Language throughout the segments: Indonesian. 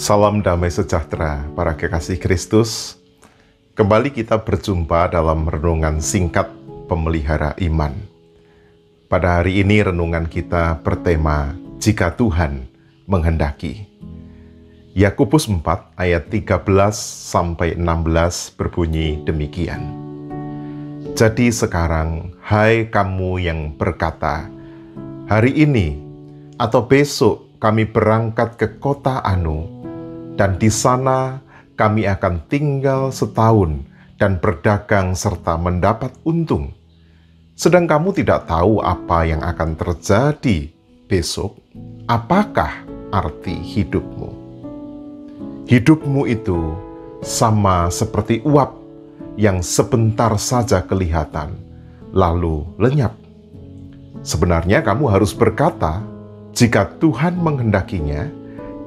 Salam damai sejahtera para kekasih Kristus. Kembali kita berjumpa dalam renungan singkat pemelihara iman. Pada hari ini renungan kita bertema Jika Tuhan Menghendaki. Yakobus 4 ayat 13-16 berbunyi demikian. Jadi sekarang, hai kamu yang berkata, hari ini atau besok kami berangkat ke kota Anu, dan di sana kami akan tinggal setahun dan berdagang serta mendapat untung. Sedang kamu tidak tahu apa yang akan terjadi besok. Apakah arti hidupmu? Hidupmu itu sama seperti uap yang sebentar saja kelihatan, lalu lenyap. Sebenarnya kamu harus berkata, jika Tuhan menghendakinya,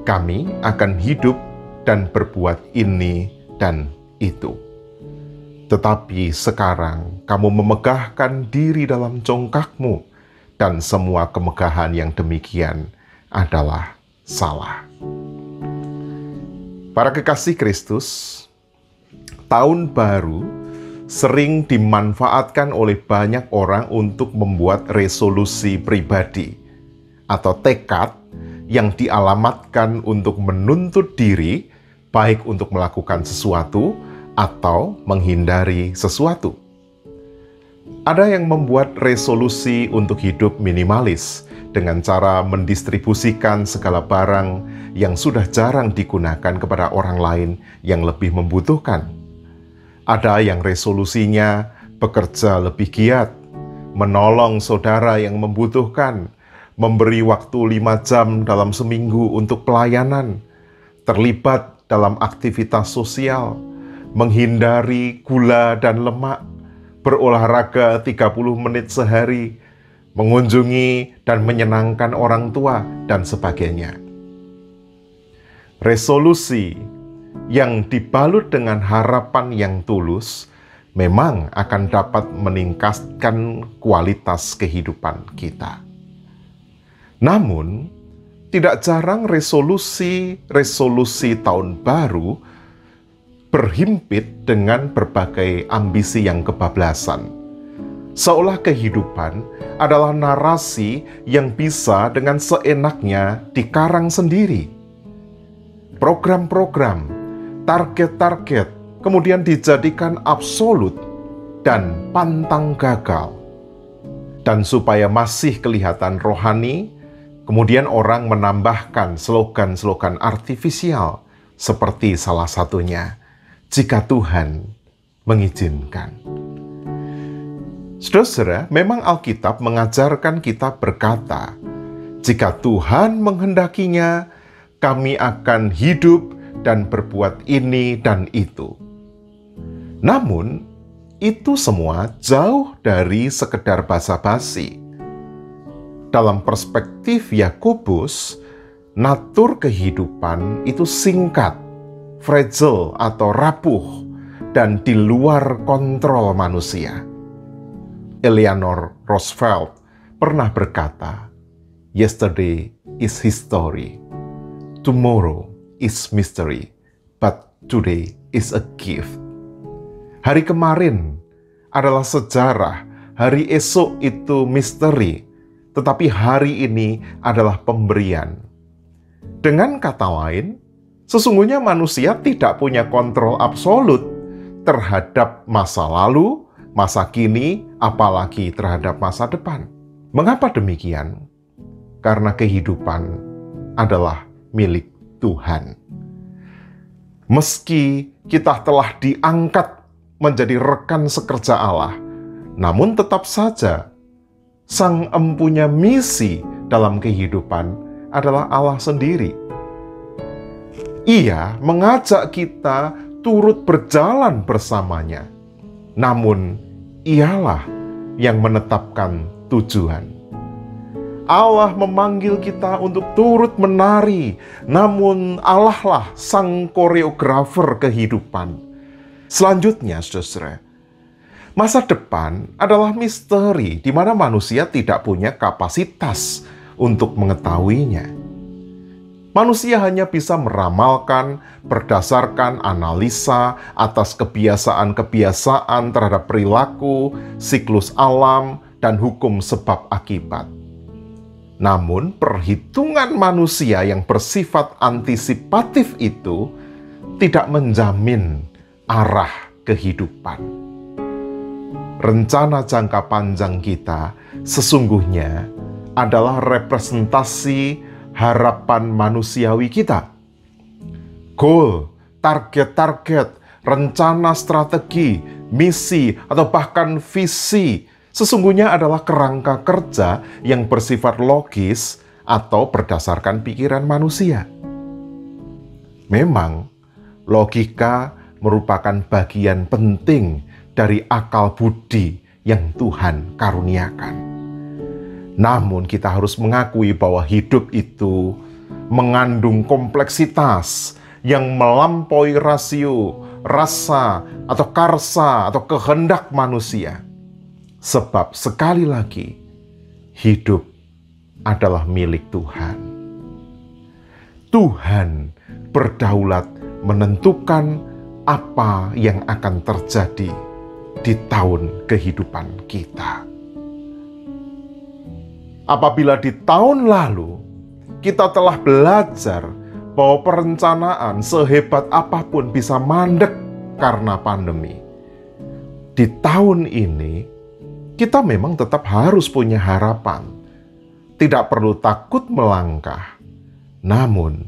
kami akan hidup dan berbuat ini dan itu. Tetapi sekarang kamu memegahkan diri dalam congkakmu, dan semua kemegahan yang demikian adalah salah. Para kekasih Kristus, tahun baru sering dimanfaatkan oleh banyak orang untuk membuat resolusi pribadi atau tekad yang dialamatkan untuk menuntut diri, baik untuk melakukan sesuatu atau menghindari sesuatu. Ada yang membuat resolusi untuk hidup minimalis dengan cara mendistribusikan segala barang yang sudah jarang digunakan kepada orang lain yang lebih membutuhkan. Ada yang resolusinya bekerja lebih giat, menolong saudara yang membutuhkan, memberi waktu 5 jam dalam seminggu untuk pelayanan, terlibat dalam aktivitas sosial, menghindari gula dan lemak, berolahraga 30 menit sehari, mengunjungi dan menyenangkan orang tua, dan sebagainya. Resolusi yang dibalut dengan harapan yang tulus memang akan dapat meningkatkan kualitas kehidupan kita. Namun, tidak jarang resolusi tahun baru berhimpit dengan berbagai ambisi yang kebablasan. Seolah kehidupan adalah narasi yang bisa dengan seenaknya dikarang sendiri. Program-program, target-target, kemudian dijadikan absolut dan pantang gagal. Dan supaya masih kelihatan rohani, kemudian orang menambahkan slogan-slogan artifisial seperti salah satunya, jika Tuhan mengizinkan. Saudara, memang Alkitab mengajarkan kita berkata, jika Tuhan menghendakinya, kami akan hidup dan berbuat ini dan itu. Namun, itu semua jauh dari sekedar basa-basi. Dalam perspektif Yakobus, natur kehidupan itu singkat, fragile atau rapuh, dan di luar kontrol manusia. Eleanor Roosevelt pernah berkata, "Yesterday is history, tomorrow is mystery, but today is a gift." Hari kemarin adalah sejarah, hari esok itu misteri, tetapi hari ini adalah pemberian. Dengan kata lain, sesungguhnya manusia tidak punya kontrol absolut terhadap masa lalu, masa kini, apalagi terhadap masa depan. Mengapa demikian? Karena kehidupan adalah milik Tuhan. Meski kita telah diangkat menjadi rekan sekerja Allah, namun tetap saja Sang empunya misi dalam kehidupan adalah Allah sendiri. Ia mengajak kita turut berjalan bersamanya. Namun, Ialah yang menetapkan tujuan. Allah memanggil kita untuk turut menari, namun Allah lah sang koreografer kehidupan. Selanjutnya, saudara, masa depan adalah misteri di mana manusia tidak punya kapasitas untuk mengetahuinya. Manusia hanya bisa meramalkan berdasarkan analisa atas kebiasaan-kebiasaan terhadap perilaku, siklus alam, dan hukum sebab akibat. Namun, perhitungan manusia yang bersifat antisipatif itu tidak menjamin arah kehidupan. Rencana jangka panjang kita sesungguhnya adalah representasi harapan manusiawi kita. Goal, target-target, rencana strategi, misi, atau bahkan visi sesungguhnya adalah kerangka kerja yang bersifat logis atau berdasarkan pikiran manusia. Memang, logika merupakan bagian penting dari akal budi yang Tuhan karuniakan. Namun kita harus mengakui bahwa hidup itu mengandung kompleksitas yang melampaui rasio, rasa, atau karsa, atau kehendak manusia. Sebab sekali lagi, hidup adalah milik Tuhan. Tuhan berdaulat menentukan apa yang akan terjadi di tahun kehidupan kita. Apabila di tahun lalu kita telah belajar bahwa perencanaan sehebat apapun bisa mandek karena pandemi, di tahun ini kita memang tetap harus punya harapan. Tidak perlu takut melangkah, namun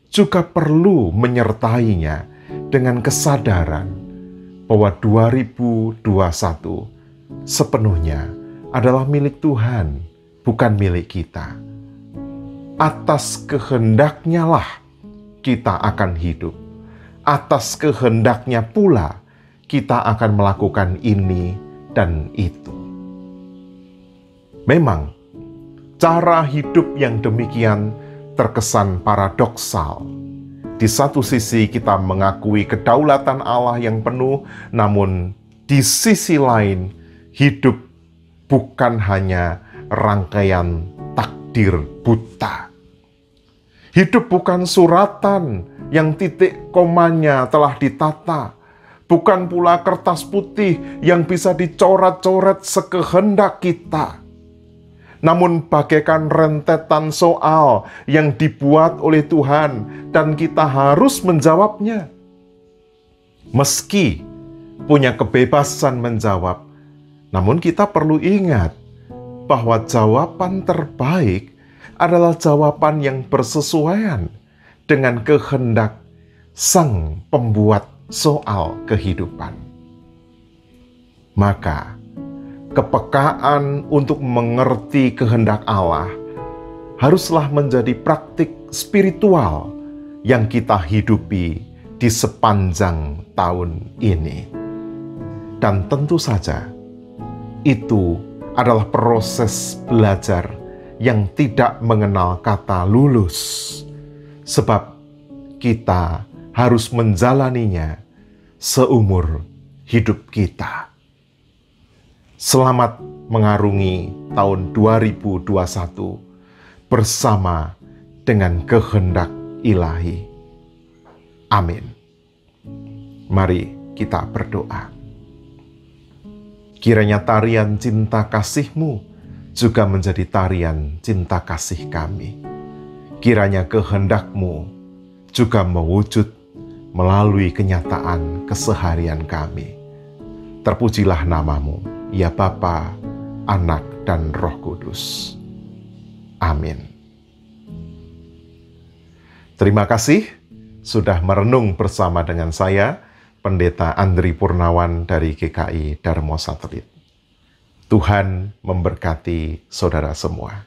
juga perlu menyertainya dengan kesadaran bahwa 2021 sepenuhnya adalah milik Tuhan, bukan milik kita. Atas kehendaknya lah kita akan hidup. Atas kehendaknya pula kita akan melakukan ini dan itu. Memang, cara hidup yang demikian terkesan paradoksal. Di satu sisi kita mengakui kedaulatan Allah yang penuh, namun di sisi lain hidup bukan hanya rangkaian takdir buta. Hidup bukan suratan yang titik komanya telah ditata, bukan pula kertas putih yang bisa dicoret-coret sekehendak kita. Namun bagaikan rentetan soal yang dibuat oleh Tuhan dan kita harus menjawabnya. Meski punya kebebasan menjawab, namun kita perlu ingat bahwa jawaban terbaik adalah jawaban yang bersesuaian dengan kehendak Sang Pembuat soal kehidupan. Maka, kepekaan untuk mengerti kehendak Allah haruslah menjadi praktik spiritual yang kita hidupi di sepanjang tahun ini. Dan tentu saja, itu adalah proses belajar yang tidak mengenal kata lulus, sebab kita harus menjalaninya seumur hidup kita. Selamat mengarungi tahun 2021 bersama dengan kehendak ilahi. Amin. Mari kita berdoa. Kiranya tarian cinta kasih-Mu juga menjadi tarian cinta kasih kami. Kiranya kehendak-Mu juga mewujud melalui kenyataan keseharian kami. Terpujilah nama-Mu, ya Bapa, Anak, dan Roh Kudus. Amin. Terima kasih sudah merenung bersama dengan saya, Pendeta Andri Purnawan dari GKI Darmo Satelit. Tuhan memberkati saudara semua.